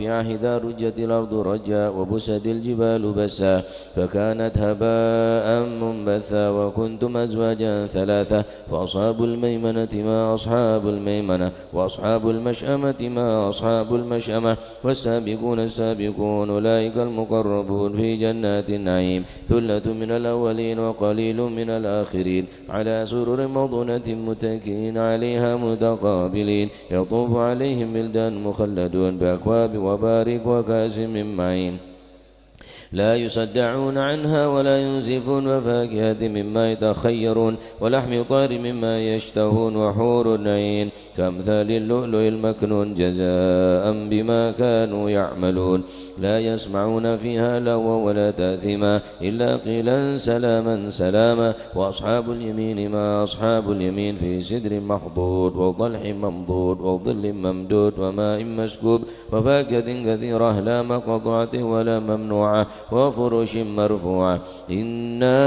إذا رجت الأرض رجا وبست الجبال بسا فكانت هباء منبثا وكنتم أزواجا ثلاثة فأصحاب الميمنة ما أصحاب الميمنة وأصحاب المشأمة ما أصحاب المشأمة والسابقون السابقون أولئك المقربون في جنات النعيم ثلة من الأولين وقليل من الآخرين على سرر موضونة متكئين عليها متقابلين يطوف عليهم بلدان مخلدون بأكواب وبارك وكاس من معين لا يصدعون عنها ولا ينزفون وفاكهة مما يتخيرون ولحم طير مما يشتهون وحور عين كأمثال اللؤلؤ المكنون جزاء بما كانوا يعملون لا يسمعون فيها لغوا ولا تأثما إلا قيلا سلاما سلاما وأصحاب اليمين ما أصحاب اليمين في سدر محضود وطلح ممضود وظل ممدود وماء مسكوب وفاكهة كثيرة لا مقطوعة ولا ممنوعة وفرش مرفوعة إنا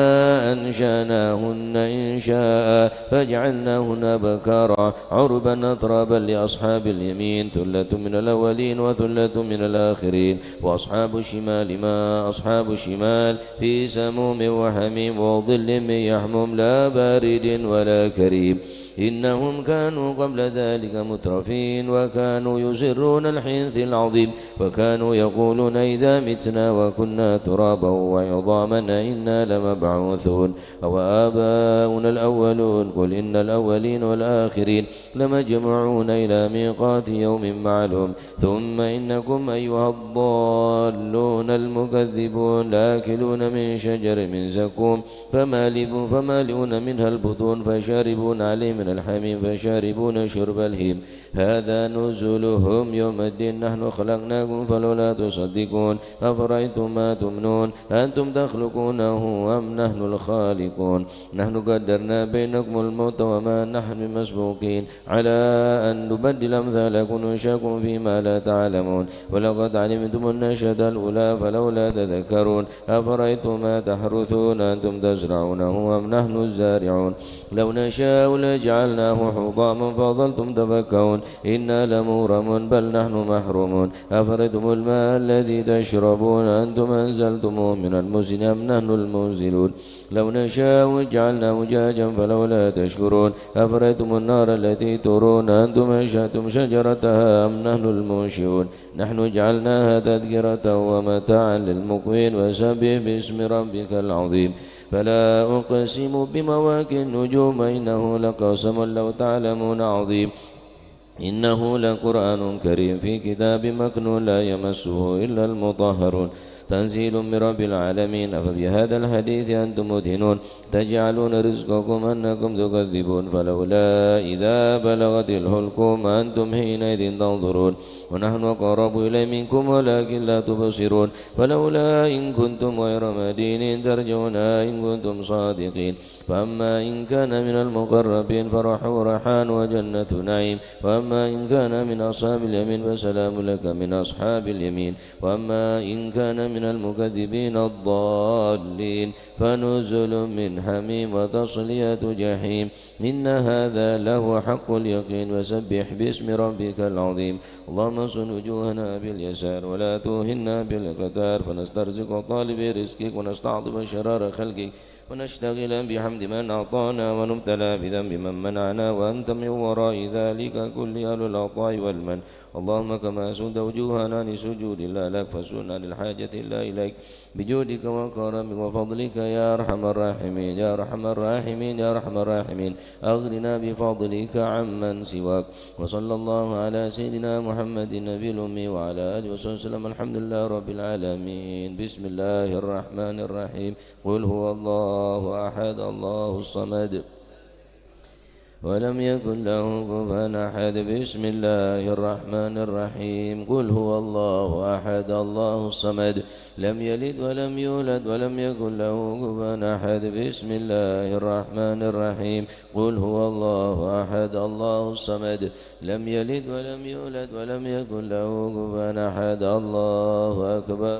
أنشأناهن إنشاء فجعلناهن أبكارا عربا أترابا لأصحاب اليمين ثلة من الأولين وثلة من الآخرين وأصحاب الشمال ما أصحاب الشمال في سموم وحميم وظل من يحموم لا بارد ولا كريم إنهم كانوا قبل ذلك مترفين وكانوا يسرون الحنث العظيم وكانوا يقولون إذا متنا وكنا ترابا وعظاما إنا لمبعوثون أو آباؤنا الأولون قل إن الأولين والآخرين لمجمعون إلى ميقات يوم معلوم ثم إنكم أيها الضالون المكذبون لآكلون من شجر من زقوم فمالئون منها البطون فشاربون عليه من الحميم فشاربون شرب الهيم هذا نزلهم يوم الدين نحن خلقناكم فلولا تصدقون أفرأيتم ما تمنون أنتم تخلقونه أم نحن الخالقون نحن قدرنا بينكم الموت وما نحن بمسبوقين على أن نبدل أمثالكم ونشاكم فيما لا تعلمون ولقد علمتم النشأة الأولى فلولا تذكرون أفرأيتم ما تحرثون أنتم تزرعونه أم نحن الزارعون لو نشاء لجعلناه حطاما فظلتم تفكرون إنا لمغرمون بل نحن محرومون أفرأيتم الماء الذي تشربون أنتم أنزلتموه من المزن أم نحن المنزلون لو نشاء جعلناه جاجا فلولا تشكرون أفرأيتم النار التي ترون أنتم أنشأتم شجرتها أم نحن المنشئون نحن جعلناها تذكرة ومتاعا للمقوين وسبح باسم ربك العظيم فلا أقسم بمواقع النجوم إنه لقسم لو تعلمون عظيم إنه لقرآن كريم في كتاب مكنون لا يمسه إلا المطهرون تنزيل من رب العالمين أفبهذا الحديث أنتم مدهنون تجعلون رزقكم أنكم تكذبون فلولا إذا بلغت الحلقوم أنتم حينئذ تنظرون ونحن أقرب إليه منكم ولكن لا تبصرون فلولا إن كنتم غير مدينين ترجونها إن كنتم صادقين فأما إن كان من المقربين فرح ورحان وجنة نعيم وأما إن كان من أصحاب اليمين فسلام لك من أصحاب اليمين وأما إن كان من المكذبين الضالين فنزل من حميم وتصلية جحيم إن هذا له حق اليقين وسبح باسم ربك العظيم اللهم صن وجوهنا باليسار ولا توهنا بالقتار فنسترزق طالب رزقك ونستعظم شرار خلقك ونشتغل بحمد من أعطانا ونبتلى بذنب من منعنا وأنت من وراء ذلك كل أهل العطاء والمن اللهم كما سد وجوهنا لسجود الله لك فسنا للحاجة الله إليك بجودك وكرمك وفضلك يا أرحم الراحمين يا أرحم الراحمين يا أرحم الراحمين أغننا بفضلك عمن سواك وصلى الله على سيدنا محمد النبي الأمي وعلى آله وصحبه وسلم الحمد لله رب العالمين بسم الله الرحمن الرحيم قل هو الله أحد الله الصمد ولم يكن له كفوا أحد بسم الله الرحمن الرحيم قل هو الله أحد الله الصمد لم يلد ولم يولد ولم يكن له كفوا أحد بسم الله الرحمن الرحيم قل هو الله أحد الله الصمد لم يلد ولم يولد ولم يكن له كفوا أحد الله أكبر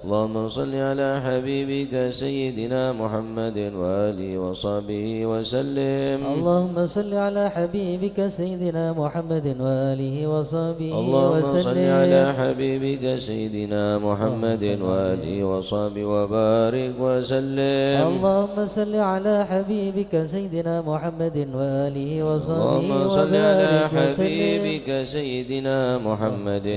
اللهم صل على حبيبك سيدنا محمد وآله وصحبه وسلم. اللهم صل على حبيبك سيدنا محمد وآله وصحبه اللهم وسلم. صل على حبيبك سيدنا محمد وآله وصحبه وبارك وسلم. اللهم صل على حبيبك سيدنا محمد وآله وصحبه اللهم صل على وبارك وسلم. حبيبك سيدنا محمد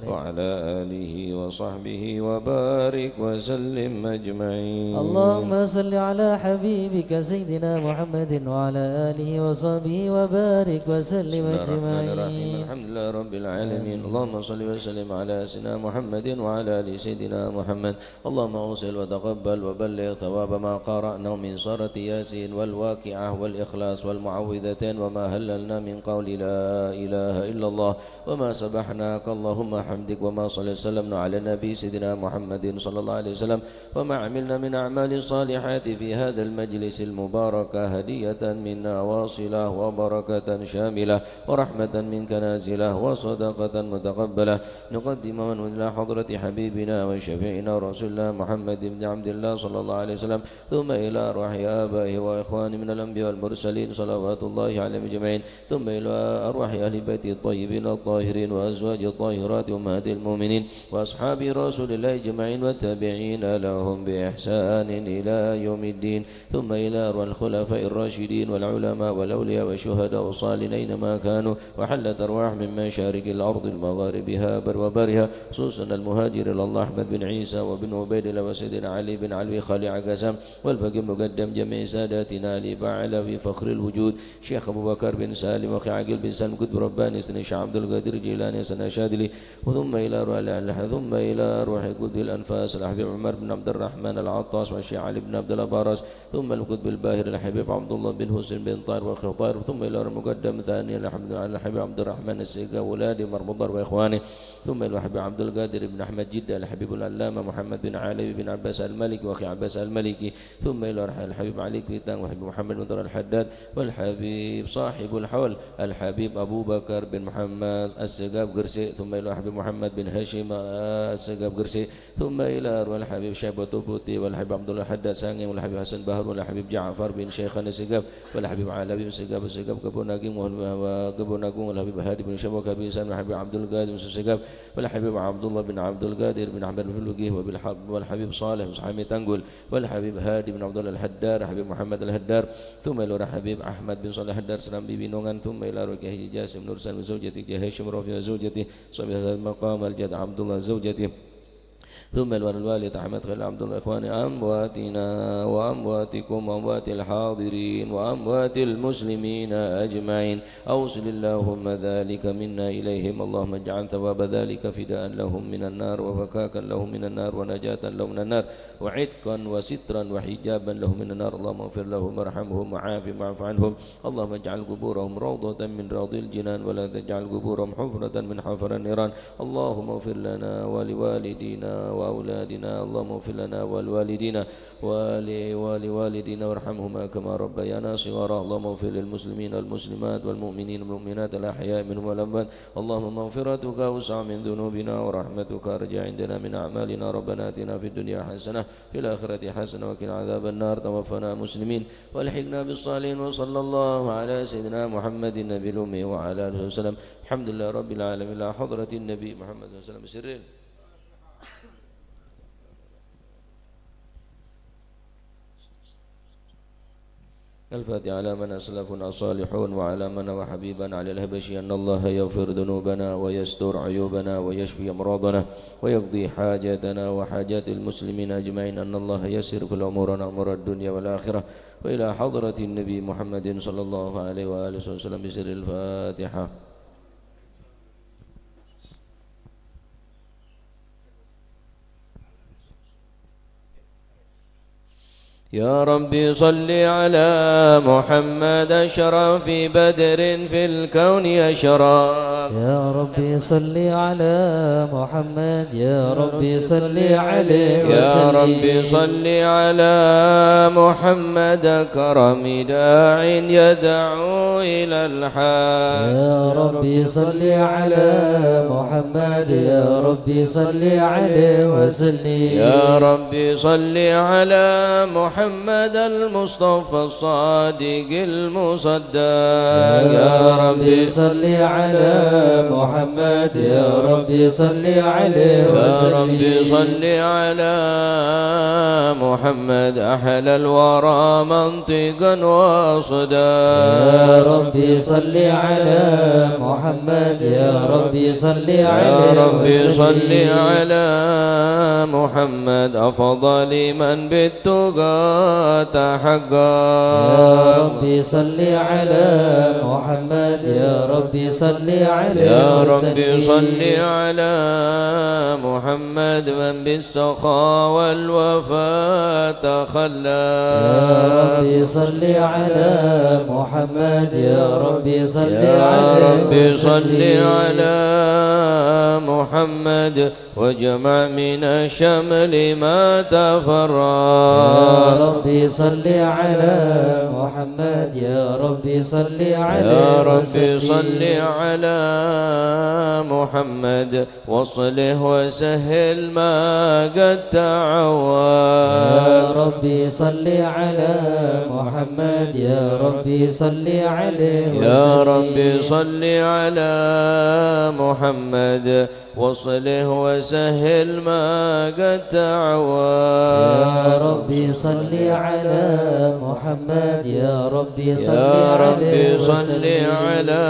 وعلى آله وصحبه وبارك وسلم أجمعين. اللهم صل على حبيبك سيدنا محمد وعلى آله وصحبه وبارك وسلم أجمعين. الحمد لله رب العالمين. اللهم صل وسلم على سيدنا محمد وعلى آل سيدنا محمد. اللهم أوصل وتقبل وبلغ ثواب ما قرأنا من سورة ياسين والواقعة والإخلاص والمعوذتين وما هللنا من قول لا إله إلا الله وما سبحناك اللهم حمدك وما صلى وسلم على النبي سيدنا محمد صلى الله عليه وسلم وما عملنا من أعمال الصالحات في هذا المجلس المبارك هدية منا واصلة وبركة شاملة ورحمة منك نازلة وصدقة متقبلة نقدم من إلى حضرة حبيبنا وشفيعنا رسول الله محمد بن عبد الله صلى الله عليه وسلم ثم إلى أرواح آبائه وإخوانه من الأنبياء والمرسلين صلوات الله عليهم أجمعين ثم إلى أرواح أهل بيت الطيبين الطاهرين وأزواج الطاهرات أمهات المؤمنين وأصحاب رسول الله أجمعين والتابعين لهم بإحسان إلى يوم الدين ثم إلى أرواح الخلفاء الراشدين والعلماء والأولياء والشهداء والصالحين أينما كانوا وحلت أرواح من مشارق الأرض المغاربها وبرها خصوصا المهاجر إلى الله أحمد بن عيسى وبن عبيد الله وسيدنا علي بن علوي خالي عقاسم والفقيه مقدم جميع ساداتنا علي بعلوي فخر الوجود شيخ أبو بكر بن سالم وأخي عقيل بن سالم قطب رباني سنة شيخ عبد القادر جيلاني سنة شادلي ثم إلى روح قطب الأنفاس الحبيب عمر بن عبد الرحمن العطاس والشيخ علي بن عبد البارس ثم القطب الباهر الحبيب عبد الله بن حسين بن طاهر والأخ طاهر ثم إلى المقدم ثاني الحبيب عبد الرحمن السيقا ولادي مرمضر وإخواني ثم إلى الحبيب عبد القادر بن أحمد جدة الحبيب العلامة محمد بن علي بن عباس المالكي وأخي عباس المالكي ثم إلى الحبيب علي كويتان وحبيب محمد بن الحداد والحبيب صاحب الحول الحبيب أبو بكر بن محمد السقاب قرسي ثم إلى الحبيب محمد بن هاشم السقاب قرسي ثم إلى الحبيب شيبة بوتي والحبيب عبد الله الحداد سانغي والحبيب حسن بهر والحبيب جعفر بن شيخنا السقاب والحبيب علي بن السقاب كبون ناقم وكبون ناقم والحبيب هادي بن شبوك بن سالم والحبيب عبد القادر بن السقاب والحبيب عبد الله بن عبد القادر بن أحمد بن لقيه والحبيب صالح بن حامي تنقل والحبيب هادي بن عبد الله الحدار الحبيب محمد الهدار ثم إلى الحبيب أحمد بن صالح الهدار سلام بن نونغان ثم إلى ركيه جاسم نورسان وزوجته جهاشم رافع وزوجته صبي هذا المقام الجد عبد الله زوجته ثم الوالد أحمد خليل عبد الله إخواني أمواتنا وأمواتكم وأموات الحاضرين وأموات المسلمين أجمعين أوصل اللهم ذلك منا إليهم اللهم اجعل ثواب ذلك فداء لهم من النار وفكاكا لهم من النار ونجاة لهم من النار وعتقا وسترا وحجابا لهم من النار اللهم اغفر لهم وارحمهم وعافهم واعف عنهم اللهم اجعل قبورهم روضة من روض الجنان ولا تجعل قبورهم حفرة من حفر النيران اللهم اغفر لنا ولوالدينا وأولادنا اللهم اغفر لنا ولوالدينا ولوالدينا وارحمهما كما ربيانا صغارا اللهم اغفر للمسلمين والمسلمات والمؤمنين والمؤمنات الأحياء منهم والأموات اللهم مغفرتك أوسع من ذنوبنا ورحمتك أرجى عندنا من أعمالنا ربنا آتنا في الدنيا حسنة في الآخرة حسنة وقنا عذاب النار توفنا مسلمين والحقنا بالصالحين وصلى الله على سيدنا محمد النبي الأمي وعلى آله وسلم الحمد لله رب العالمين على حضرة النبي محمد صلى الله عليه وسلم بسرين الفاتحة على من أسلفنا الصالحون وعلى من وحبيبنا على الهبشي أن الله يغفر ذنوبنا ويستر عيوبنا ويشفي أمراضنا ويقضي حاجاتنا وحاجات المسلمين أجمعين أن الله يسر كل أمورنا أمور الدنيا والآخرة وإلى حضرة النبي محمد صلى الله عليه وآله وسلم بسر الفاتحة يا ربي صل على محمد أشرف بدر في الكون أشرف يا ربي صل على محمد يا ربي صل عليه وسلم يا ربي صل على محمد كرم داع يدعو إلى الحق يا ربي صل على محمد يا ربي صل عليه وسلم يا ربي صل على محمد المصطفى الصادق المصدق يا ربي صل على محمد يا ربي صل عليه وسلم يا ربي صل على محمد أحلى الورى منطقا وصدا يا ربي صل على محمد يا ربي صل عليه يا ربي صل وسلم على محمد أفضل من بالتقى تحقا يا ربي صل على محمد يا ربي صل عليه يا وسلم ربي صل على محمد من بالسخاء والوفاء تخلى يا ربي صل على محمد يا ربي صل يا عليه ربي صل وسلم على محمد وجمع من الشمل ما تفرق يا ربي صل على محمد يا ربي صل عليه يا ربي وسلم صل على محمد وصله وسهل ما قد تعوى يا ربي صل على محمد يا ربي صل عليه وسلم يا ربي صل على محمد وصله وسهل ما قد تعوى يا ربي صل على محمد يا ربي صل يا عليه ربي صل وسلم على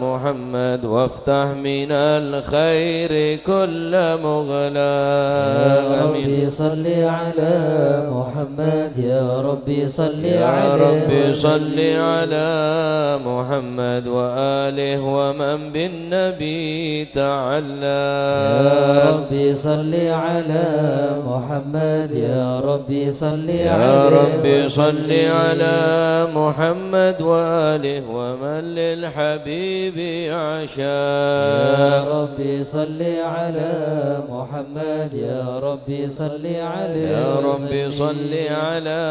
محمد وافتح من الخير كل مغلاق يا ربي صل على محمد يا ربي صل يا عليه ربي صل وسلم على محمد وآله ومن بالنبي تعلى يا ربي صل على محمد يا ربي صل يا عليه ربي صل وسلم على محمد وآله ومن للحبيب عشاق يا ربي صل على محمد يا ربي صل عليه يا ربي وسلم صل على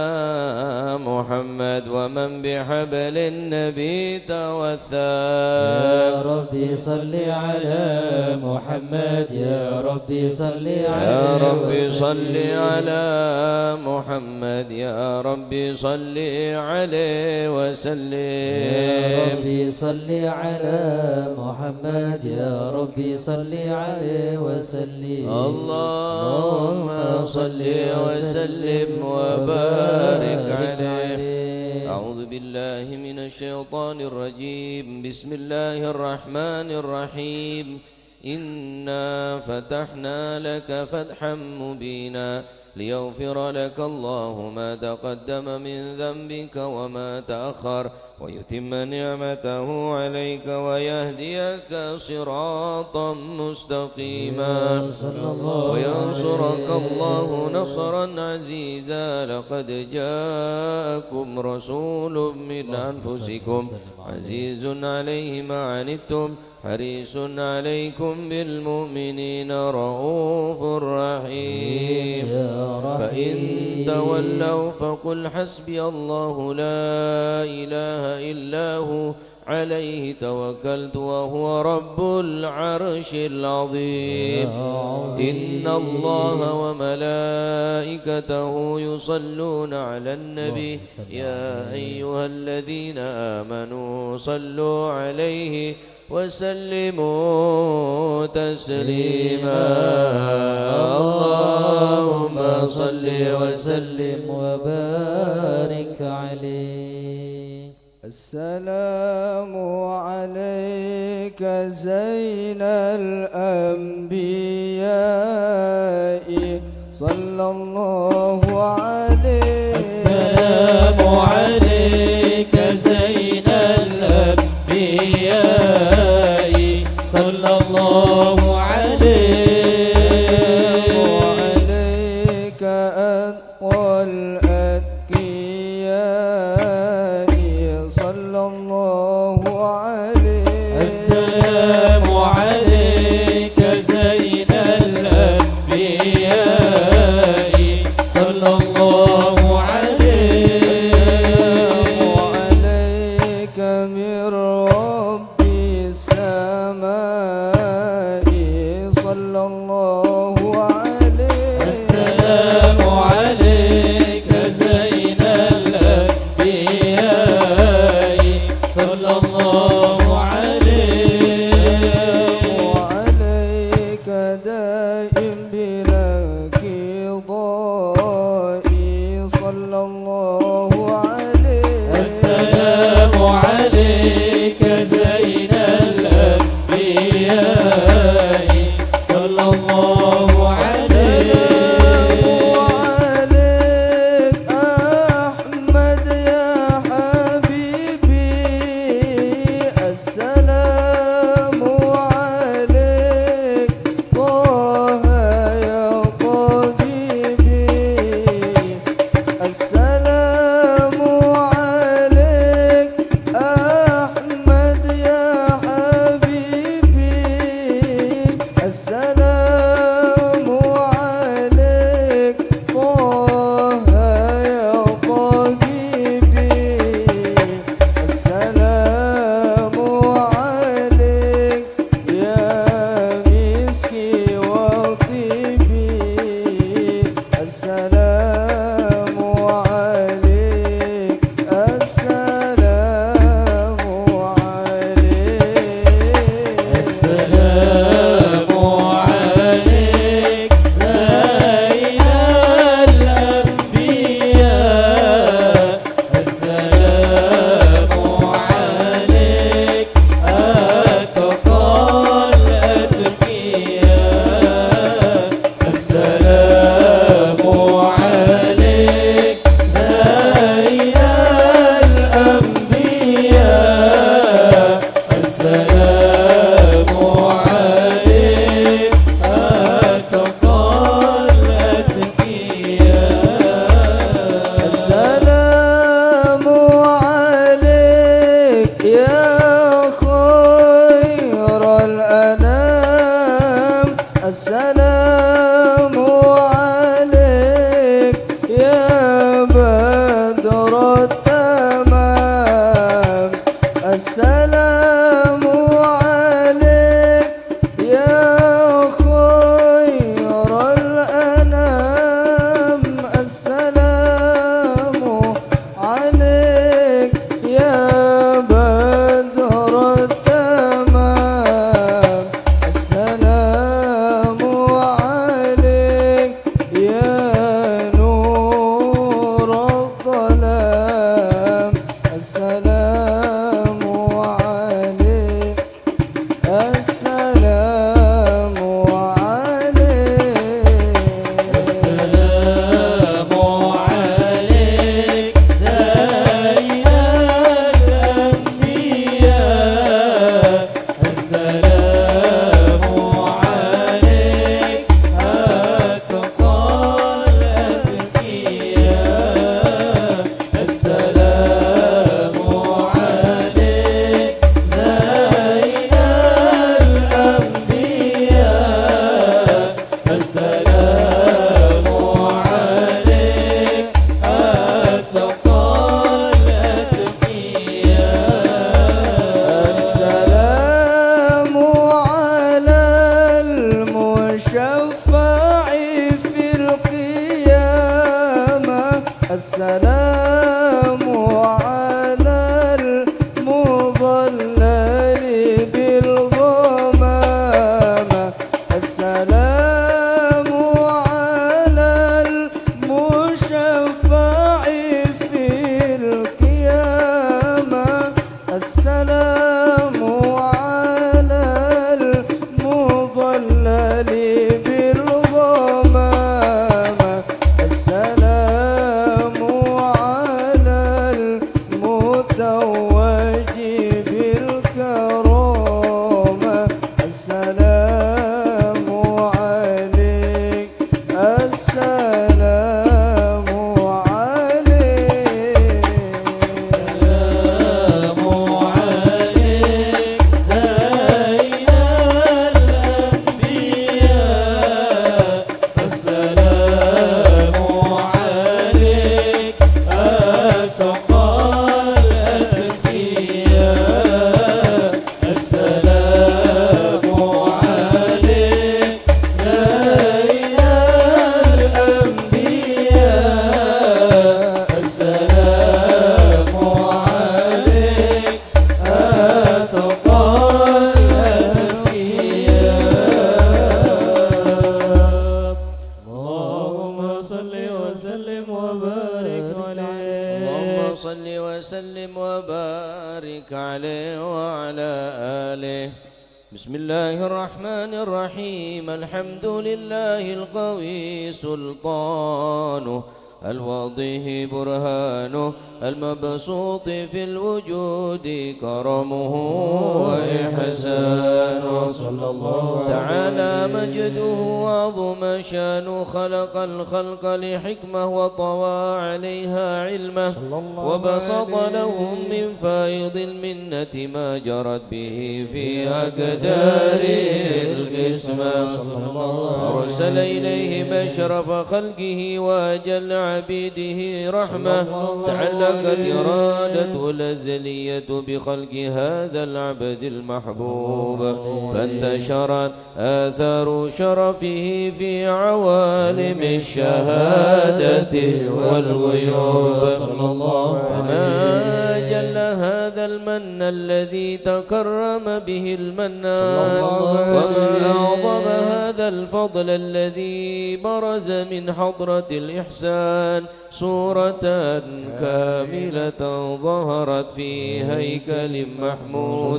محمد ومن بحبل النبي توثق يا ربي صل على محمد يا ربي صل عليه يا ربي وسلم صل على محمد يا ربي صل عليه وسلم يا ربي صل على محمد يا ربي صل عليه وسلم اللهم صل وسلم وبارك عليه. أعوذ بالله من الشيطان الرجيم. بسم الله الرحمن الرحيم. إنا فتحنا لك فتحا مبينا ليغفر لك الله ما تقدم من ذنبك وما تأخر ويتم نعمته عليك ويهديك صراطا مستقيما وينصرك الله نصرا عزيزا. لقد جاءكم رسول من أنفسكم عزيز عليه ما عنتم حريص عليكم بالمؤمنين رؤوف رحيم. فإن تولوا فقل حسبي الله لا إله إلا هو عليه توكلت وهو رب العرش العظيم. إن الله وملائكته يصلون على النبي يا أيها الذين آمنوا صلوا عليه وسلموا تسليما. اللهم صل وسلم وبارك عليه. السلام عليك زين الأنبياء صلى الله عليه. السلام عليك زين الأنبياء صلى الله عليه. وعليك أتقى الأتقياء بسم الله الرحمن الرحيم الحمد لله القوي سلطانه الواضح برهانه المبسوط في الوجود كرمه وإحسانه صلى الله تعالى مجده وعظم شانه خلق الخلق لحكمة وطوى عليها علمه وبسط لهم من فائض المنة ما جرت به في أقدار القسمة أرسل إليهم أشرف خلقه وأجل عبيده رحمة تعلقت إرادته الأزلية بخلق هذا العبد المحبوب فانتشرت آثار شرفه في عوالم الشهادة والغيوب فما جل هذا المن الذي تكرم به المنان وما أعظم هذا الفضل الذي برز من حضرة الإحسان صورة كاملة ظهرت في هيكل محمود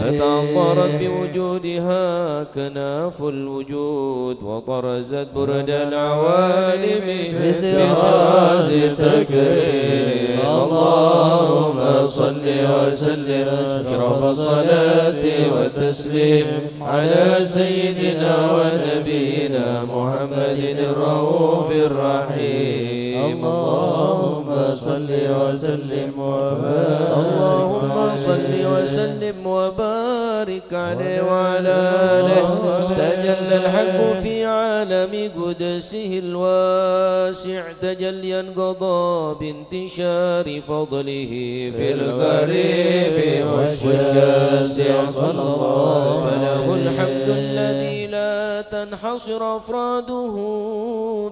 فتعطرت بوجودها كناف الوجود وطرزت برد العوالم بطراز التكريم اللهم صل وسلم أشرف الصلاة والتسليم على سيدنا ونبينا محمد الرؤوف الرحيم اللهم صل وسلم وبارك اللهم صل وسلم وبارك عليه وعلى آله تجلى الحق في عالم قدسه الواسع تجليا قضى بانتشار فضله في القريب والشاسع صلى الله فله الحمد الذي لا تنحصر أفراده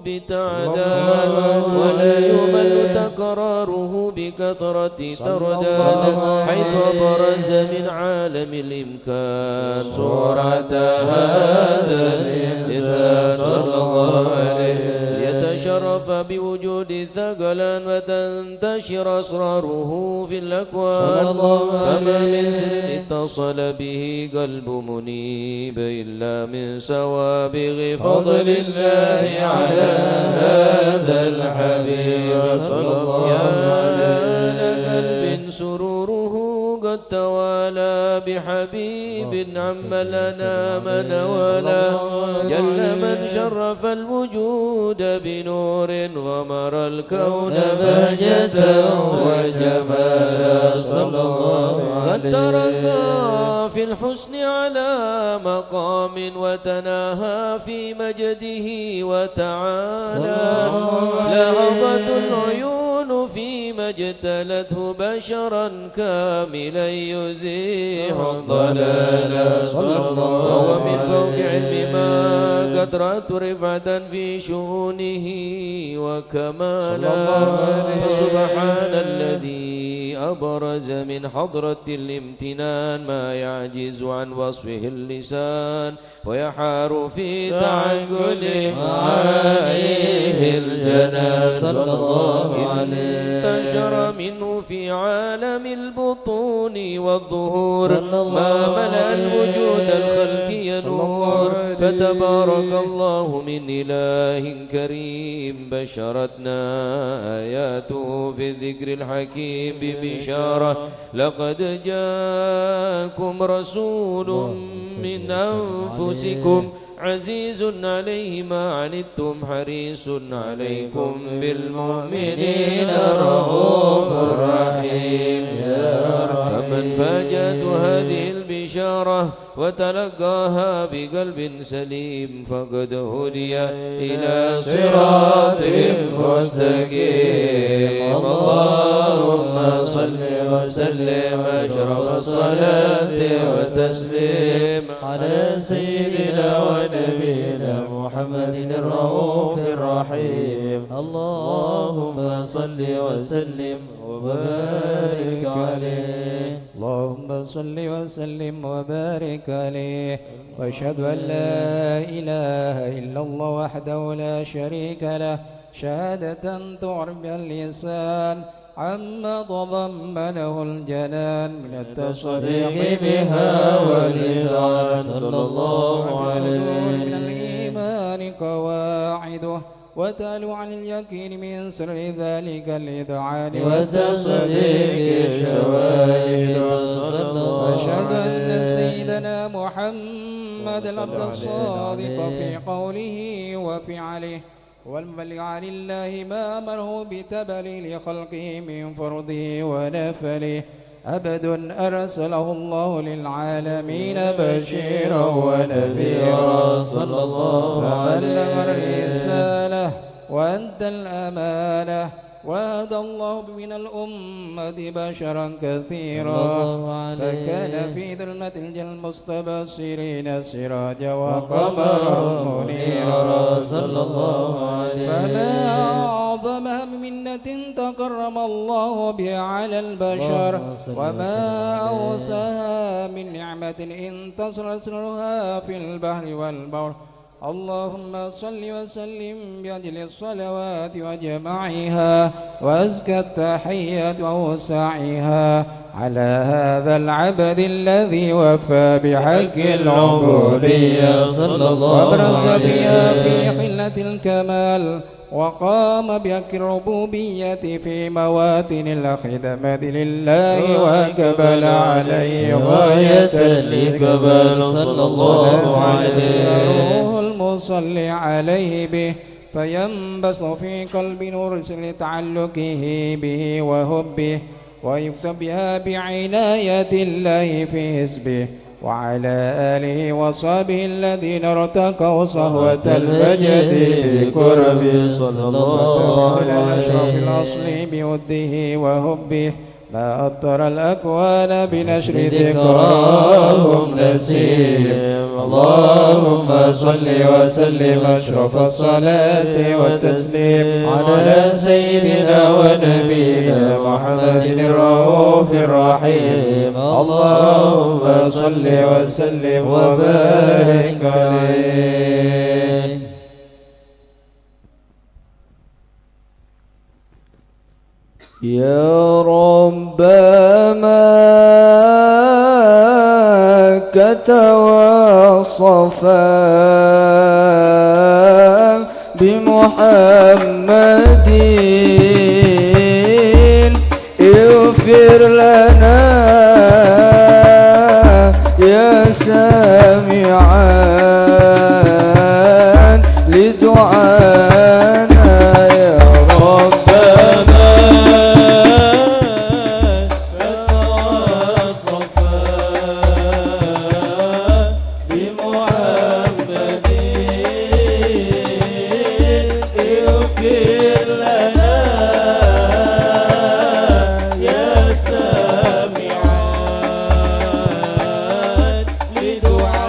بتعداد ولا يمل تكراره بكثرة ترداد حيث برز من عالم الإمكان صورة هذا الإنسان صلى الله عليه ليتشرف بوجود ثقلان وتنتشر أسراره في الأكوان فما من سر اتصل به قلب منيب إلا من سوابغ فضل الله على هذا الحبيب صلى الله يا لقلب سروره قد توالى بحبيب عم لنا من ولا جل من شرف الوجود بنور غمر الكون بهجة وجمالا صلى الله عليه قد ترقى في الحسن على مقام وتناهى في مجده وتعالى لهضت العيون فيما اجتلته بشرا كاملا يزيح الضلال صلى الله ومن فوق علم ما قد رأت رفعة في شؤونه وكمالا فسبحان الذي أبرز من حضرة الامتنان ما يعجز عن وصفه اللسان ويحار في تعقل معانيه الجنان صلى الله عليه انتشر منه في عالم البطون والظهور ما ملأ الوجود الخلقي نور فتبارك الله من إله كريم بشرتنا آياته في الذكر الحكيم ببشارة لقد جاءكم رسول من أنفسكم عزيز عليه ما عنتم حريص عليكم بالمؤمنين رؤوف رحيم فمن فاجأته هذه البشارة وتلقاها بقلب سليم فقد هدي إلى صراط مستقيم اللهم صل وسلم أشرف الصلاة والتسليم على سيدنا ونبينا محمد الرؤوف الرحيم اللهم صل وسلم وبارك عليه اللهم صل وسلم وبارك عليه واشهد أن لا إله إلا الله وحده لا شريك له شهادة تعرف اللسان عما تضمنه الجنان من التصديق بها والإذعان وتعلو عن اليقين من سر ذلك الإذعان وتصديق الشواهد صلى الله أشهد أن عليه سيدنا محمد العبد الصادق في قوله وفعله والمبلغ عن الله ما أمره بتبليغ خلقه من فرضه ونفله عبد أرسله الله للعالمين بشيرا ونذيرا صلى الله فبلغ عليه الرسالة وأدى الأمانة وهدى الله من الأمة بشرا كثيرا فكان في ظلمة المستبصرين سراجا وقمرا منيرا صلى الله عليه فما أعظم منة تكرم الله بها على البشر وما أوسعها من نعمة انتصر سرها في البحر والبر اللهم صل وسلم بأجل الصلوات وجمعها وأزكى التحيات وأوسعها على هذا العبد الذي وفى بحق العبودية صلى الله وابرز فيها عليه في خلة الكمال وقام بحق الربوبية في مواتن الخدمة لله وكبل عليه غاية الإقبال صلى الله عليه المصلي عليه به فينبسط في قلب نور لتعلقه به وهبه ويكتب بها بعناية الله في حسبه وعلى آله وصحبه الذين ارتقوا صهوة المجد بكربه صلى الله على أشرف عليه الأصل بوده وهبه ما أطر الأكوان بنشر ذكراهم نسيم اللهم صل وسلم أشرف الصلاة والتسليم على سيدنا ونبينا محمد الرؤوف الرحيم اللهم صل وسلم وبارك عليه. يا رب مكة وصفا بمحمد اغفر لنا يا سامعا لدعانا يا ربنا دعاء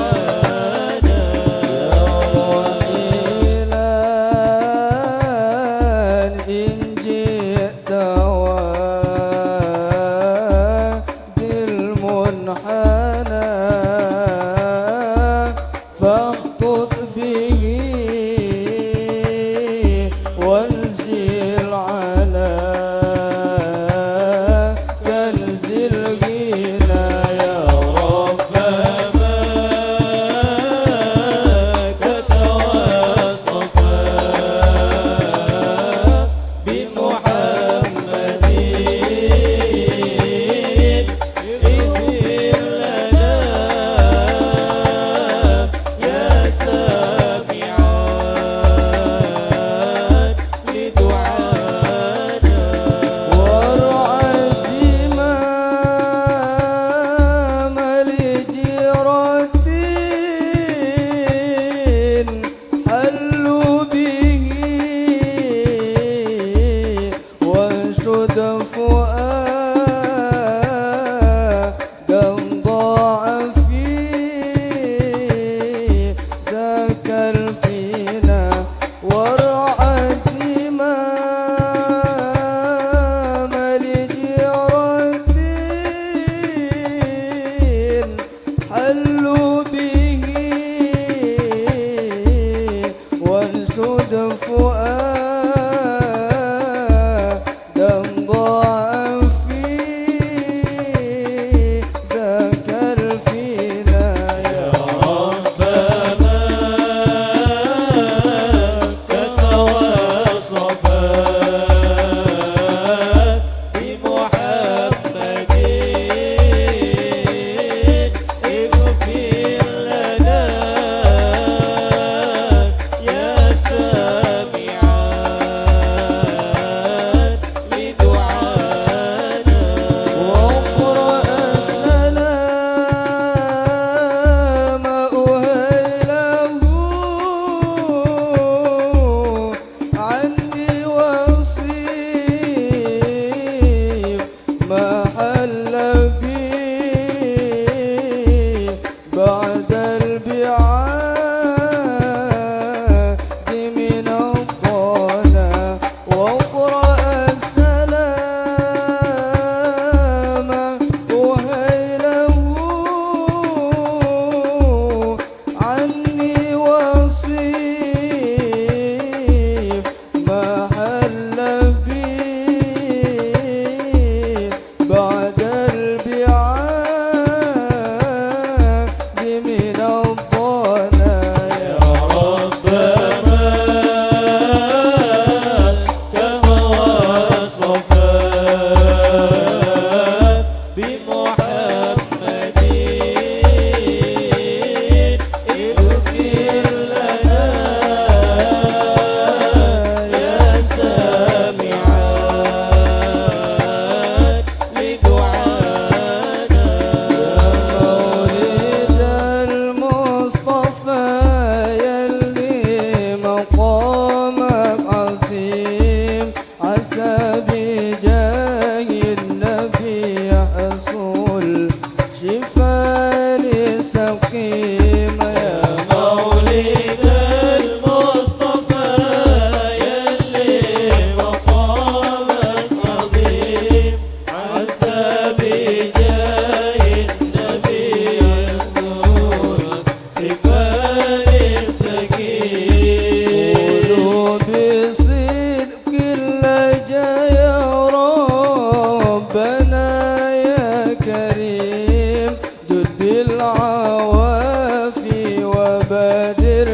العوافي وبادر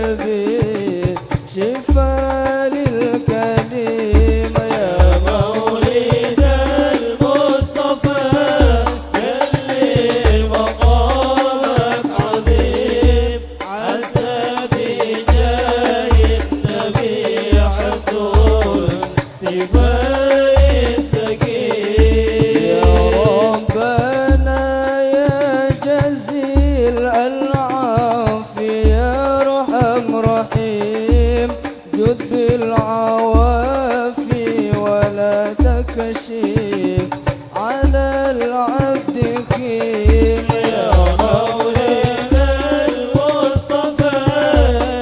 بالشفاء للكريم يا مولد المصطفى يلي مقامك عظيم عسى بجاه النبي حسون سفاء السكين يا ربنا يا جزيل العافية ارحم رحيم جد بالعوافي ولا تكشف على العبد كيم يا مولد المصطفى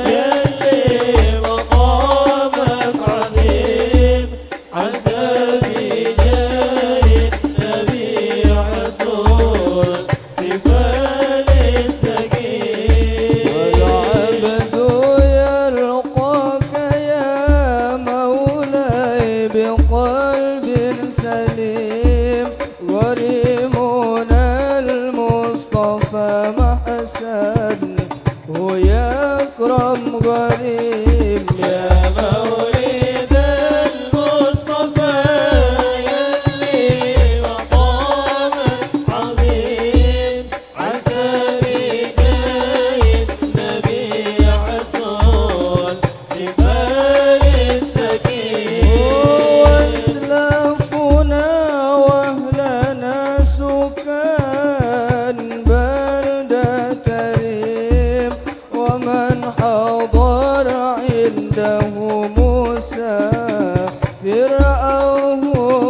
يلي مقامك عظيم عسى بجاه النبي حسون سفال السكين والعبد يلقاك يا مولاي بقلب سليم غريمنا المصطفى محسن هو يكرم غريم يا مولد المصطفى يلي مقامك عظيم عسى بجاه النبي حسون سفال السكين واسلافنا واهلنا سكان بلدة ريم ومن حضر عنده مسافر أو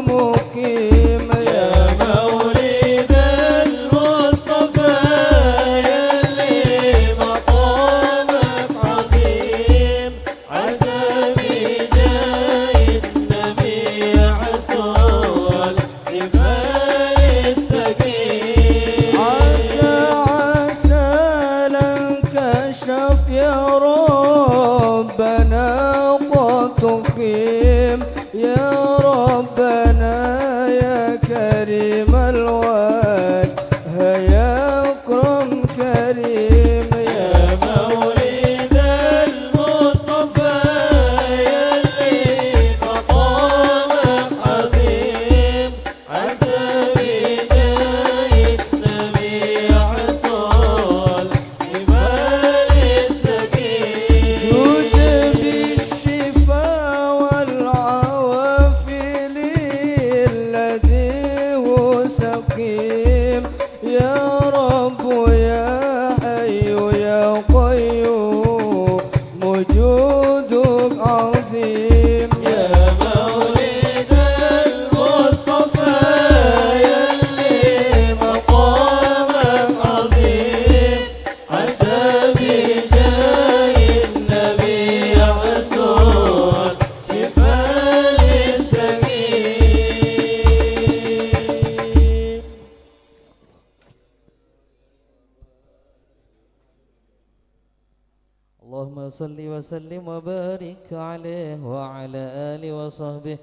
مقيم يا مولد المصطفى يلي مقامك عظيم عسى بجاه النبي حسون سفال السكين عسى عسى لانكشف يا ربنا قد تقيم يا ربنا يا كريم الوجه يا أكرم كريم يا مولد المصطفى يلي مقامك عظيم عسى بجاه النبي حسون سفال السكين جود بالشفاء والعوافي للذي هو سقيم يا رب يا حي يا قيوم وجودك عظيم يا مولد المصطفى يلي مقامك عظيم عسى بجاه النبي حسون سفال السكين اللهم صل وسلم وبارك عليه وعلى آله وصحبه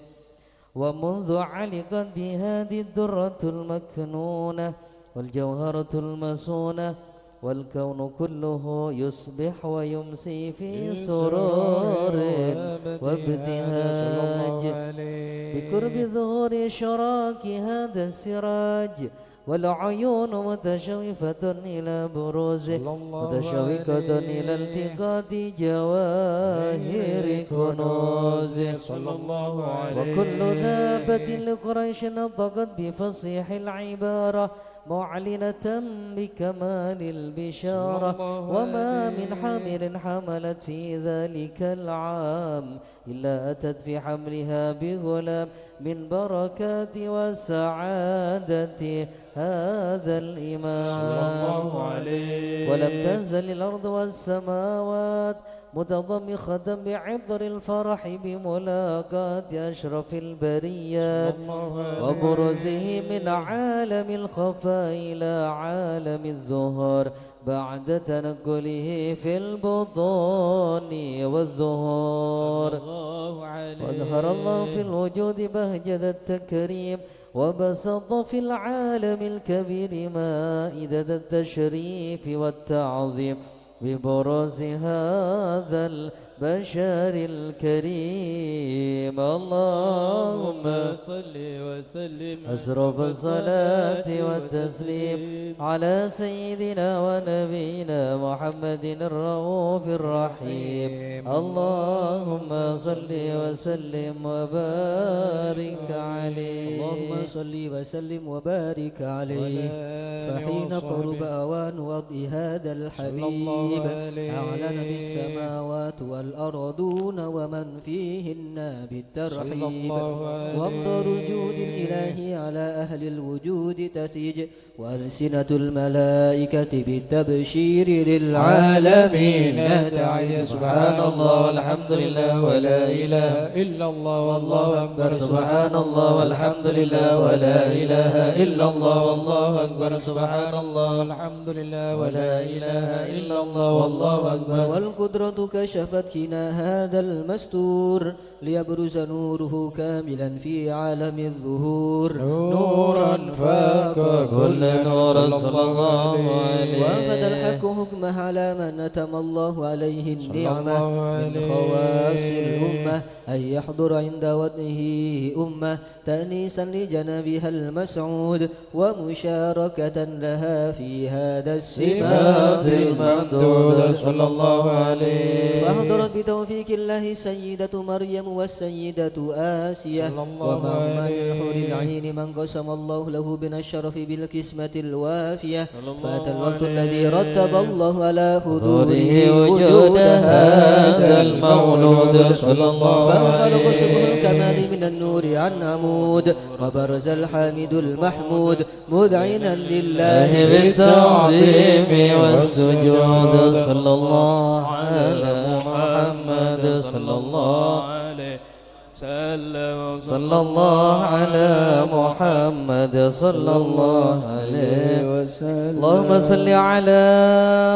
ومنذ علقت بهذه الدرة المكنونة والجوهرة المسونة والكون كله يصبح ويمسي في سرور وابتهاج بقرب ظهور شراك هذا السراج والعيون متشوفة إلى بروزه متشوقة إلى التقاط جواهر كنوزه وكل ذابة لقريش نطقت بفصيح العبارة معلنة بكمال البشارة وما من حامل حملت في ذلك العام إلا أتت في حملها بغلام من بركات وسعادة هذا الإمام ولم تنزل الأرض والسماوات متضمخة بعطر الفرح بملاقاة أشرف البريات وبرزه من عالم الخفاء إلى عالم الظهور بعد تنقله في البطون والظهور. وظهر الله في الوجود بهجة التكريم وبسط في العالم الكبير مائدة التشريف والتعظيم ببرز هذا البشر الكريم. اللهم صل وسلم أشرف الصلاة والتسليم على سيدنا ونبينا محمد الرؤوف الرحيم. اللهم صل وسلم وبارك عليه. اللهم صل وسلم وبارك عليه. فحين قرب أوان وضع هذا الحبيب أعلنت السماوات والأرضون ومن فيهن بالترحيب وأمطار الجود الإلهي على أهل الوجود تسيج وألسنة الملائكة بالتبشير للعالمين تعيش. سبحان الله والحمد لله ولا إله إلا الله والله أكبر. سبحان الله والحمد لله ولا إله إلا الله والله أكبر. سبحان الله والحمد لله ولا إله إلا الله والله أكبر. والقدرة كشفت كنا هذا المستور ليبرز نوره كاملا في عالم الظهور نورا فاق كل نور صلى الله عليه. وأخذ الحق حكمه على من أتم الله عليه النعمة من خواص الأمة أن يحضر عند وضعه أمة تأنيسا لجنبها المسعود ومشاركة لها في هذا السباق الممدود صلى الله عليه. فأحضرت بتوفيق الله السيدة مريم والسيدة آسية ومعهما من حور العين من قسم الله له من الشرف بالقسمة الوافية. فأتى الوقت الذي رتب الله على حضوره وجود هذا المولود صلى الله عليه. فانخلق سبح الكمال من النور عن عمود وبرز الحامد المحمود مذعنا لله بالتعظيم والسجود. صلى الله على محمد صلى الله عليه وسلم. صلى الله على محمد صلى الله عليه وسلم. اللهم صل على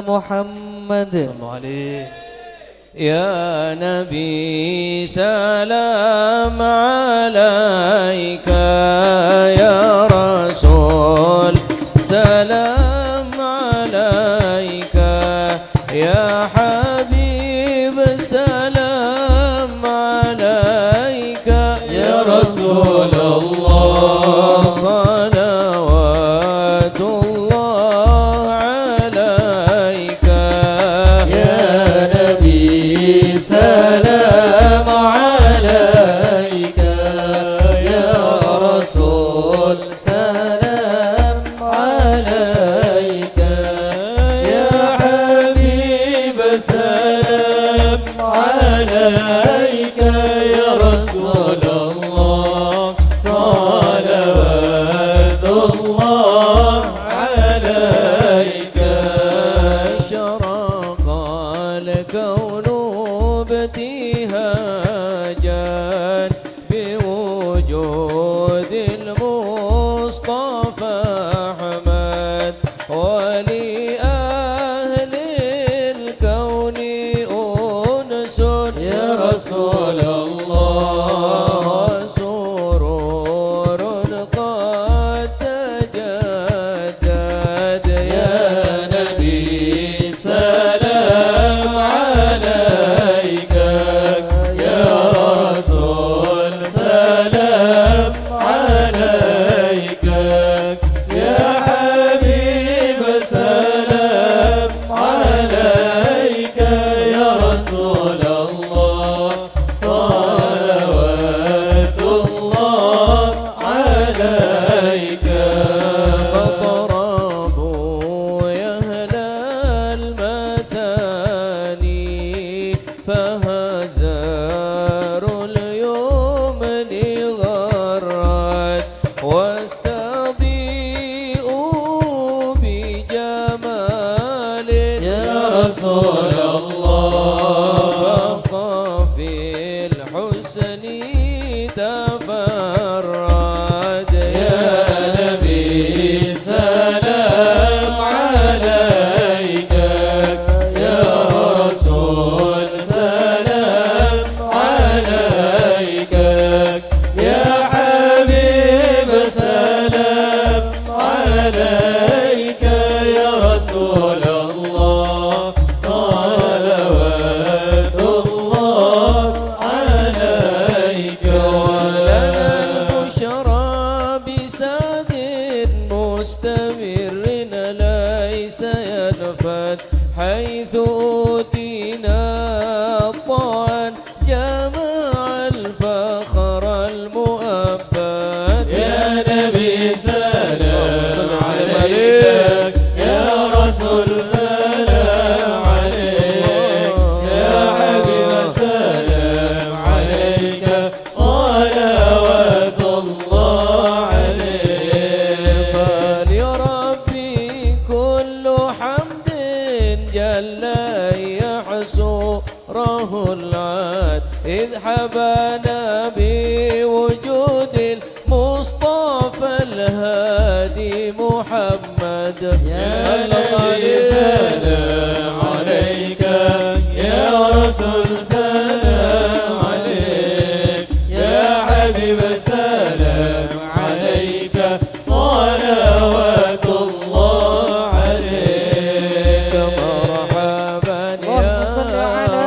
محمد صلى عليه. يا نبي سلام عليك يا رسول سلام عليك يا حبيب سلام عليك يا رسول الله صلوات الله عليك يا نبي سلام عليك يا رسول سلام عليك يا حبيب سلام عليك يا رسول الله صلوات الله عليك. شرق الكون ابتهاجا بوجود المصطفى أحمد ولأهل الكون أنس يا رسول الله سرور قد تجدد يا نبي سلام عليك يا رسول سلام عليك يا حبيب سلام عليك يا رسول الله صلوات الله عليك. فاضربوا يا أهل المثاني فهزاروا اليمن غرت واستضيئوا بجمال يا رسول الله حيث أوتينا الطعن جمع الفخر المؤبد يا نبي سلام عليك يا رسول سلام عليك يا حبيب سلام عليك صلوات الله عليك فلربي كل حمد جل يحصره العاد إذ حبانا بوجود المصطفى الهادي محمد يا نبي سلام عليك يا رسول سلام عليك يا حبيب سلام عليك صلوات الله عليك مرحبا اللهم صل على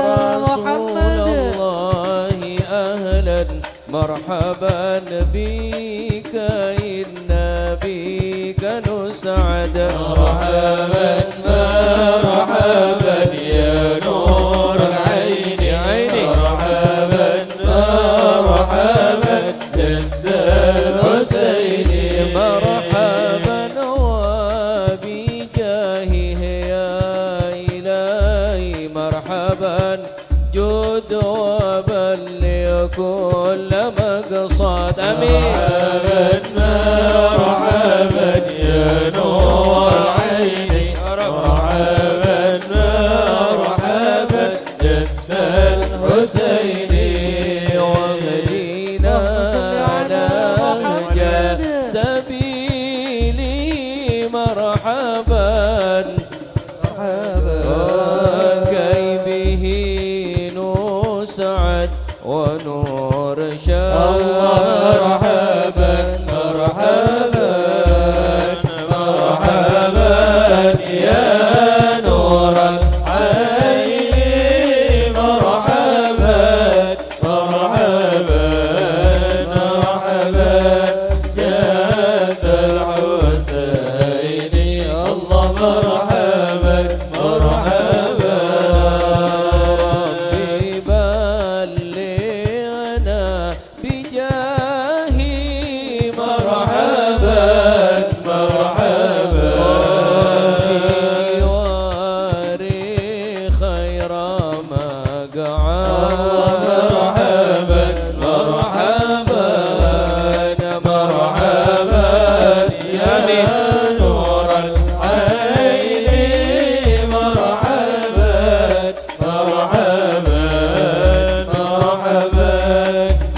محمد. الله أهلا مرحبا بك إنا بك نسعد مرحبا مرحبا يا نور العين يا عيني. مرحبا مرحبا جد الحسين مرحبا وبجاهه يا إلهي مرحبا جد وبلغ كل مقصد آمين مرحبا يا نور العين مرحبا مرحبا جد الحسين واهدنا نهج سبيلي مرحبا كي به نسعد ونور مرحبا مرحبا مرحبا يا نور العين مرحبا مرحبا مرحبا جد الحسين الله مرحبا مرحبا ربي بلغنا بجاهي مرحبا مرحبا في جواري خير مقعد مرحبا مرحبا مرحبا يا نور العين مرحبا مرحبا مرحبا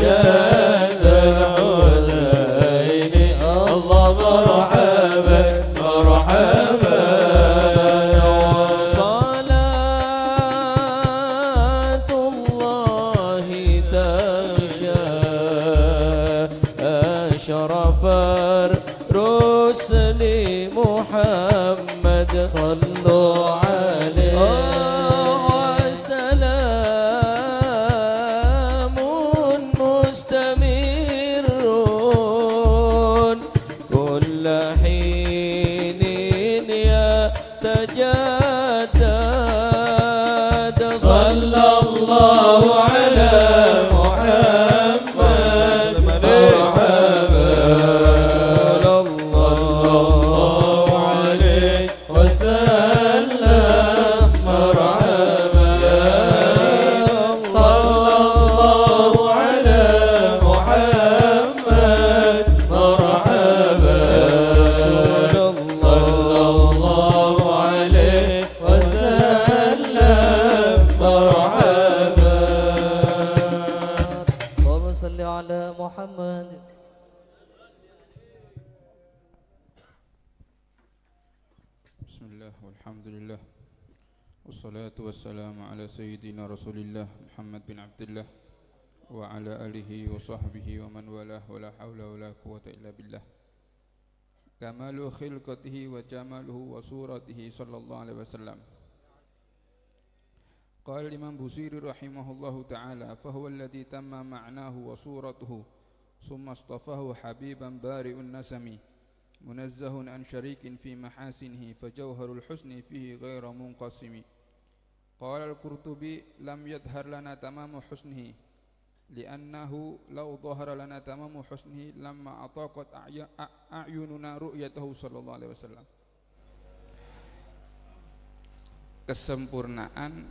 جد الحسين الله مرحبا مرحبا صلاة الله تغشى أشرف الرسل محمد صلوا عليه وسلام مستمر كل حين يتجدد صلى الله على محمد مرحبا صلى الله عليه وسلم مرحبا صلى الله على محمد مرحبا صلى الله عليه وسلم مرحبا اللهم صل على محمد. بسم الله والحمد لله والصلاة والسلام على سيدنا رسول الله محمد بن عبد الله وعلى آله وصحبه ومن والاه ولا حول ولا قوة إلا بالله. كمال خلقته وجماله وصورته صلى الله عليه وسلم. قال الإمام بوصيري رحمه الله تعالى: فهو الذي تم معناه وصورته ثم اصطفاه حبيبا بارئ النسم munazzahun an syarikin fi mahasinihi fajawharul husni fihi ghairu munqasimi. Qala al-Qurtubi lam yadhhar lana tamamu husnihi li'annahu law dhahara lana tamamu husnihi lamma ataqat a'yununa ru'yatahu sallallahu alaihi wasallam. Kesempurnaan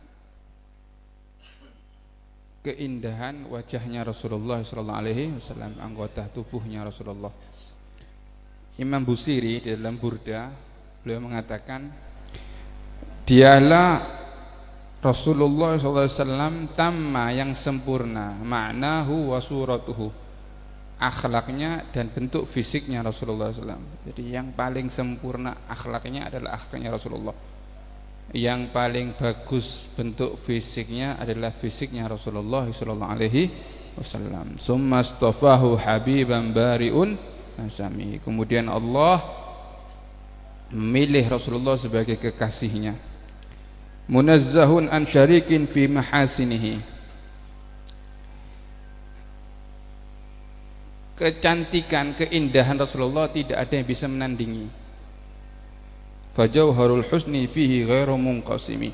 keindahan wajahnya Rasulullah sallallahu alaihi wasallam, anggota tubuhnya Rasulullah. Imam Busiri di dalam Burda beliau mengatakan, dialah Rasulullah SAW tamma yang sempurna, ma'nahu wa suratuhu, akhlaknya dan bentuk fisiknya Rasulullah SAW. Jadi yang paling sempurna akhlaknya adalah akhlaknya Rasulullah, yang paling bagus bentuk fisiknya adalah fisiknya Rasulullah SAW. Summa astafahu habiban bari'un nasami. Kemudian Allah memilih Rasulullah sebagai kekasihnya. Munazzahun an syarikin fi mahasinihi. Kecantikan, keindahan Rasulullah tidak ada yang bisa menandingi. Fajauharul husni fihi ghairu munqasimi.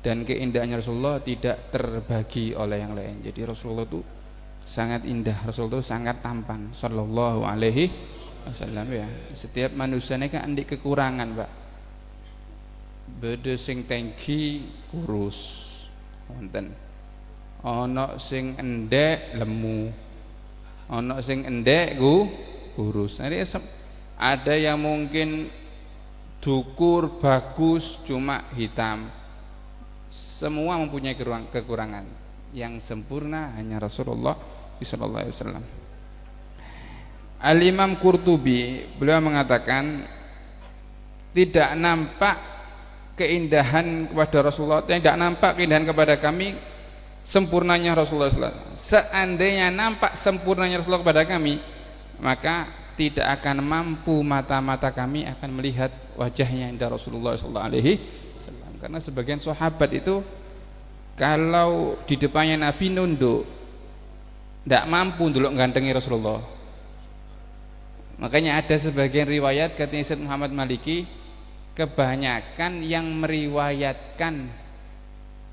Dan keindahannya Rasulullah tidak terbagi oleh yang lain. Jadi Rasulullah itu sangat indah, Rasulullah itu sangat tampan sallallahu alaihi wasallam ya. Setiap manusia ini kan andik kekurangan, Pak. Beda sing tinggi kurus wonten, ana sing endek lemu, ana sing endek kurus. Jadi ada yang mungkin dukur bagus cuma hitam. Semua mempunyai kekurangan. Yang sempurna hanya Rasulullah sallallahu alaihi wasallam. Al-Imam Qurtubi beliau mengatakan, tidak nampak keindahan kepada Rasulullah, tidak nampak keindahan kepada kami sempurnanya Rasulullah SAW. Seandainya nampak sempurnanya Rasulullah kepada kami, maka tidak akan mampu mata-mata kami akan melihat wajahnya indah Rasulullah sallallahu alaihi wasallam. Karena sebagian sahabat itu kalau di depannya Nabi nunduk, tidak mampu ndelok gantengi Rasulullah. Makanya ada sebagian riwayat katanya Syed Muhammad Maliki, kebanyakan yang meriwayatkan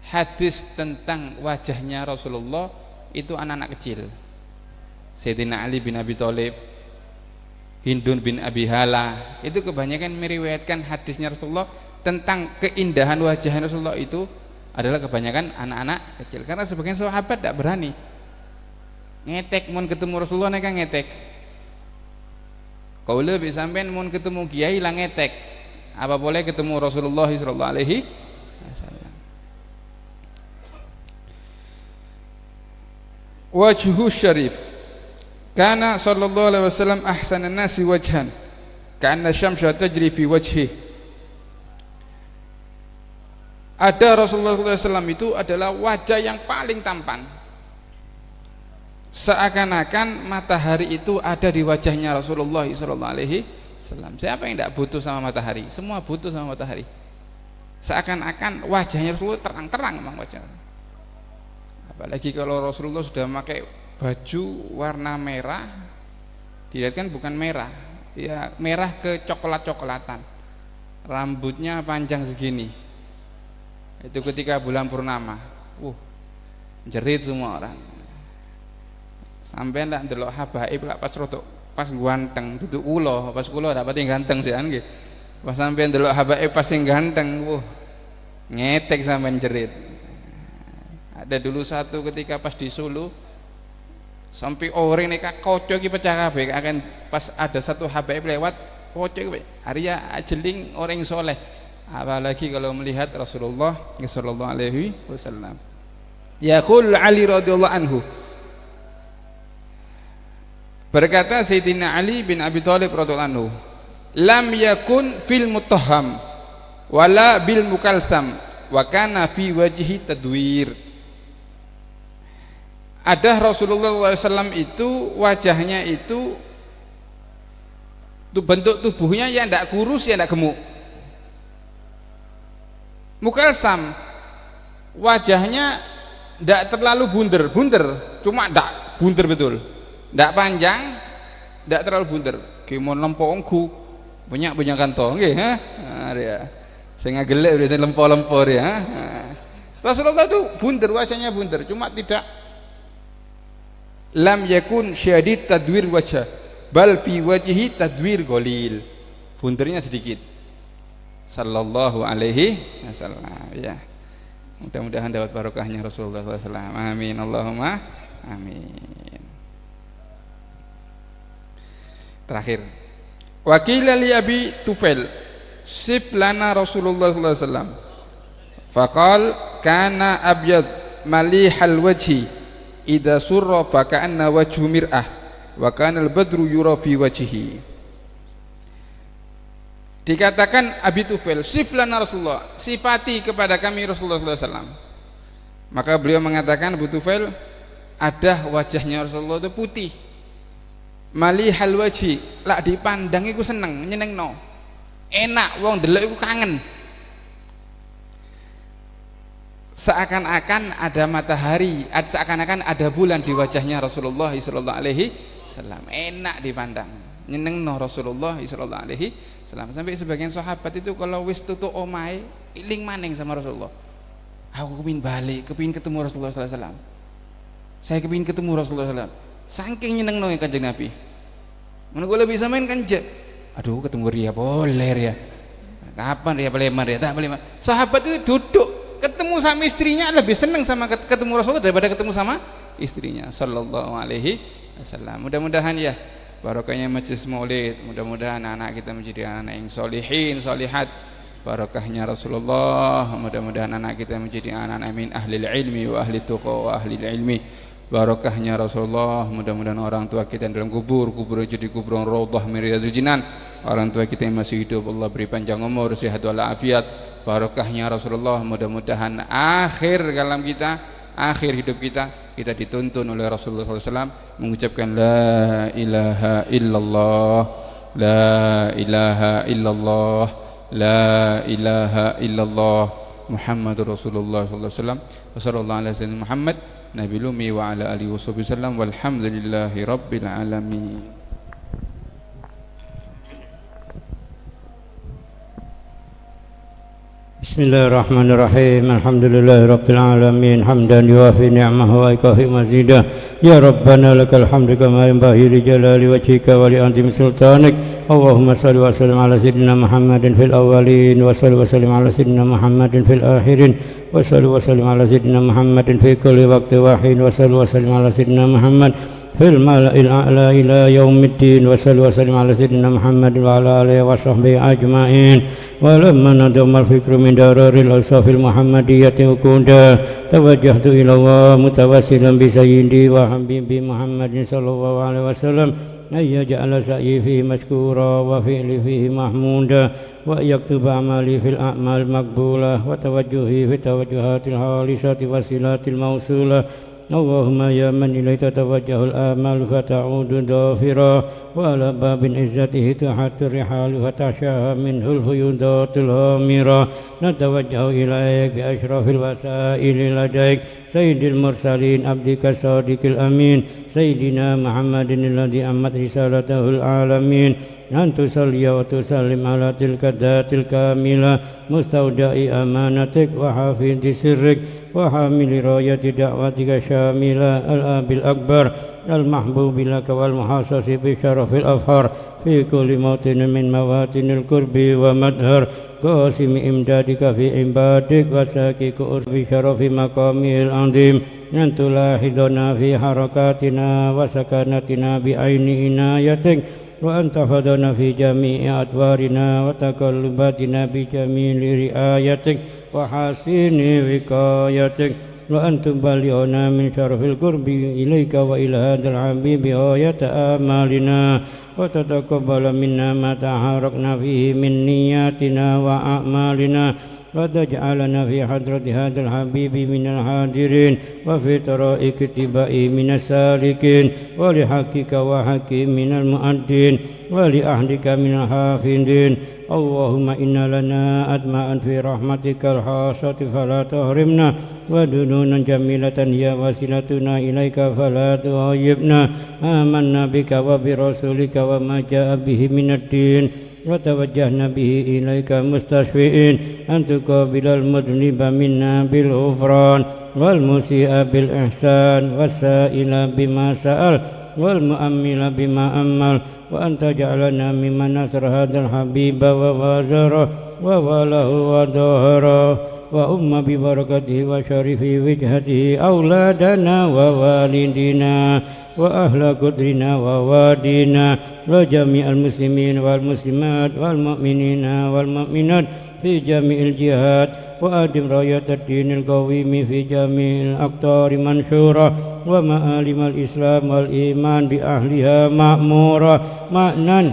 hadis tentang wajahnya Rasulullah itu anak-anak kecil. Sayyidina Ali bin Abi Thalib, Hindun bin Abi Hala, itu kebanyakan meriwayatkan hadisnya Rasulullah tentang keindahan wajahnya Rasulullah itu adalah kebanyakan anak-anak kecil. Karena sebagian sahabat tidak berani ngetek, mun ketemu Rasulullah mereka ngetek. Kau lebih sampai mun ketemu kiai lah ngetek, apa boleh ketemu Rasulullah sallallahu alaihi wasallam. Wajhu syarif, kana sallallahu alaihi wasallam ahsanan nasi wajhan, ka'anna syamsa tajri fi wajhi. Ada Rasulullah SAW itu adalah wajah yang paling tampan, seakan-akan matahari itu ada di wajahnya Rasulullah SAW. Siapa yang tidak butuh sama matahari? Semua butuh sama matahari. Seakan-akan wajahnya Rasulullah terang-terang memang wajah. Apalagi kalau Rasulullah sudah memakai baju warna merah, dilihat kan bukan merah, ya merah ke coklat-coklatan, rambutnya panjang segini. Itu ketika bulan purnama, jerit semua orang. Sampai ndak ndelok habaib lak pas ganteng, duduk kula, pas kula dapat yang ganteng sih nggih. Pas sampai ndelok habaib pas yang ganteng, ngetek sampean jerit. Ada dulu satu ketika pas di Solo, sampai orang nek kocok iki pecah kabeh, akan pas ada satu habaib lewat, kocok iki Arya ajeling orang soleh. Apalagi kalau melihat Rasulullah sallallahu alaihi wasallam. Yaqul Ali radhiyallahu anhu, berkata Sayyidina Ali bin Abi Thalib radhiyallahu anhu, lam yakun fil mutahham wala bil mukalsam wa kana fi wajhi tadwir. Ada Rasulullah SAW itu wajahnya itu bentuk tubuhnya yang tidak kurus, yang tidak gemuk. Mukalsam, wajahnya tidak terlalu bunder, cuma tidak bunder betul, tidak panjang, tidak terlalu bunder. Gimana lempongku Punya kanto nggih, ha? Nah, dia. Sing ngagelek dia sing lempo-lempo dia, ha? Rasulullah itu bunder, wajahnya bunder, cuma tidak lam yakun syadid tadwir wajah, bal fi wajhi tadwir qalil. Bundernya sedikit. Sallallahu alaihi wasallam, ya. Mudah-mudahan dapat barokahnya Rasulullah SAW. Amin, Allahumma amin. Terakhir, wakila li Abi Tufail sif lana Rasulullah SAW faqal kana abyad malihal wajhi idza surra fa ka'anna wajhu mir'ah wa kana al-badru yura fi wajhihi. Dikatakan Abi Tufail, sif lana Rasulullah, sifati kepada kami Rasulullah SAW. Maka beliau mengatakan, Abu Tufail, ada wajahnya Rasulullah itu putih, malihal wajhi, lak dipandang iku seneng, nyenengno, enak, wong delok iku kangen, seakan-akan ada matahari, seakan-akan ada bulan di wajahnya Rasulullah SAW. Enak dipandang, nyenengno Rasulullah SAW. Sampai sebagian sahabat itu kalau wis tutuk omahe iling maning sama Rasulullah. Aku kepingin balik, kepingin ketemu Rasulullah SAW. Saya kepingin ketemu Rasulullah SAW. Saking nyenengno Kanjeng Nabi. Mana gue lebih samain kan aduh ketemu Ria boleh ya. Kapan Ria Palembang Ria tak Palembang. Sahabat itu duduk ketemu sama istrinya lebih seneng sama ketemu Rasulullah daripada ketemu sama istrinya sallallahu alaihi wasallam. Mudah-mudahan ya barokahnya majelis maulid, mudah-mudahan anak kita menjadi anak yang solihin, solihat, barokahnya Rasulullah, mudah-mudahan anak kita menjadi anak min ahli ilmi wa ahli tuqa wa ahli ilmi, barokahnya Rasulullah, mudah-mudahan orang tua kita yang dalam kubur jadi kubur raudhah min riyadil jinan, orang tua kita yang masih hidup Allah beri panjang umur, sehat walafiat, barokahnya Rasulullah, mudah-mudahan akhir kalam kita, akhir hidup kita dituntun oleh Rasulullah SAW mengucapkan la ilaha illallah, la ilaha illallah, la ilaha illallah Muhammadur Rasulullah SAW. Wassallallahu ala sayyidina Muhammad Nabi Lumi wa ala alihi wasallam walhamdulillahi rabbil alamin. Bismillahirrahmanirrahim. Alhamdulillahirabbil alamin hamdan yuwafi ni'amahu wa yukafi mazidah. Ya Rabbana lakal hamdu kama yanbaghi li jalali wajhika wa li 'azimi sultanik. Allahumma shalli wa sallim ala sayyidina Muhammadin fil awwalin wa shalli wa sallim ala sayyidina Muhammadin fil akhirin wa shalli wa sallim ala sayyidina Muhammadin fi kulli waqti wa hin wa shalli wa sallim ala sayyidina Muhammad fil mala'il a'la ila yaumiddin wa shalli wa sallim ala sayyidina Muhammadin wa ala alihi wa sahbihi ajma'in. ولما ندم الفكر من درار الأوصاف المحمدية وكندا توجهت إلى الله متوسلا بسيدي وحبيبي محمد صلى الله عليه وسلم أن يجعل سعي فيه مشكورا وفعلي فيه محمودا وأن يكتب أعمالي في الأعمال مقبولة وتوجهي في التوجهات الخالصة والصلات الموصولة. اللهم يا من إليه تتوجه الآمال فتعود ضافرا وعلى باب عزته تحت الرحال فتعشاها منه الفيوضات الهامرة. نتوجه إليك بأشرف الوسائل لديك سيد المرسلين عبدك الصادق الأمين سيدنا محمد الذي أمت رسالته العالمين أن تصلي وتسلم على تلك الذات الكاملة مستودع أمانتك وحافظ سرك وحامل راية دعوتك شاملة الآب الأكبر المحبوب لك والمحاصص بشرف الأفهار في كل موطن من مواطن القرب ومدهر قاسم إمدادك في عبادك وساكك بشرف مقامه العظيم أن تلاحظنا في حركاتنا وسكناتنا بعين عنايتك وأن تحفظنا في جميع أدوارنا وتقلباتنا بجميل رعايتك وحسن وقايتك وأن تبلغنا من شرف القرب إليك وإلى هذا الحبيب غاية آمالنا وتتقبل منا ما تحركنا فيه من نياتنا وأعمالنا وتجعلنا في حضرة هذا الحبيب من الحاضرين وفي طرائق اتباعه من السالكين ولحقك وحقه من المؤدين ولأهلك من الحافظين. اللهم إنا لنا أدماء في رحمتك الخاصة فلا تحرمنا ودنونا جميلة هي وسيلتنا إليك فلا تغيبنا. آمنا بك وبرسولك وما جاء به من الدين وتوجهنا به إليك مستشفئين أن تقابل المذنب منا بالغفران والمسيء بالإحسان والسائل بما سأل والمؤمل بما أمل وأن تجعلنا ممن نصر هذا الحبيب ووازره ووله وظهره وأم ببركته وشرف وجهته أولادنا ووالدنا وأهل قدرنا ووادينا وجميع المسلمين والمسلمات والمؤمنين والمؤمنات في جميع الجهات وأدم راية الدين القويم في جميع الأقطار منشورة ومآلم الإسلام والإيمان بأهلها مأمورة مأنا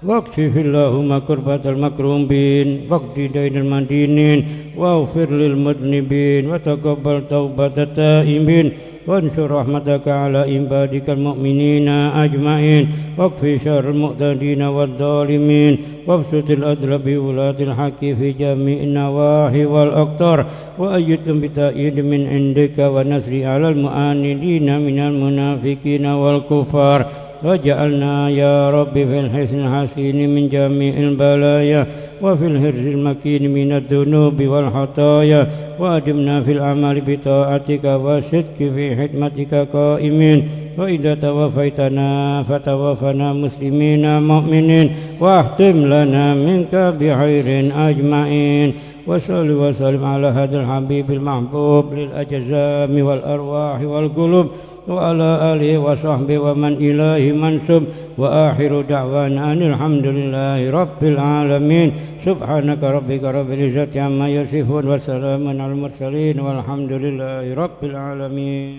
واكشف اللهم كربة المكروبين واقض دين المدينين واغفر للمذنبين وتقبل توبة التائبين وانشر رحمتك على عبادك المؤمنين أجمعين واكفي شر المعتدين والظالمين وابسط الأدل بولاة الحق في جميع النواحي والأقطار وأيدهم بتأييد من عندك ونصر على المعاندين من المنافقين والكفار وجعلنا يا رب في الحسن الحسين من جميع البلايا وفي الحرز المكين من الذنوب والخطايا وأدمنا في العمل بطاعتك والصدق في حكمتك قائمين وإذا توفيتنا فتوفنا مسلمين مؤمنين واختم لنا منك بخير أجمعين وصل وسلم على هذا الحبيب المحبوب للأجسام والأرواح والقلوب وعلى آله وصحبه ومن إليه منسوب وآخر دعوانا أن الحمد لله رب العالمين سبحانك ربك رب العزة عما يصفون وسلام على المرسلين والحمد لله رب العالمين.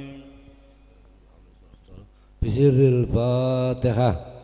بسر الفاتحة.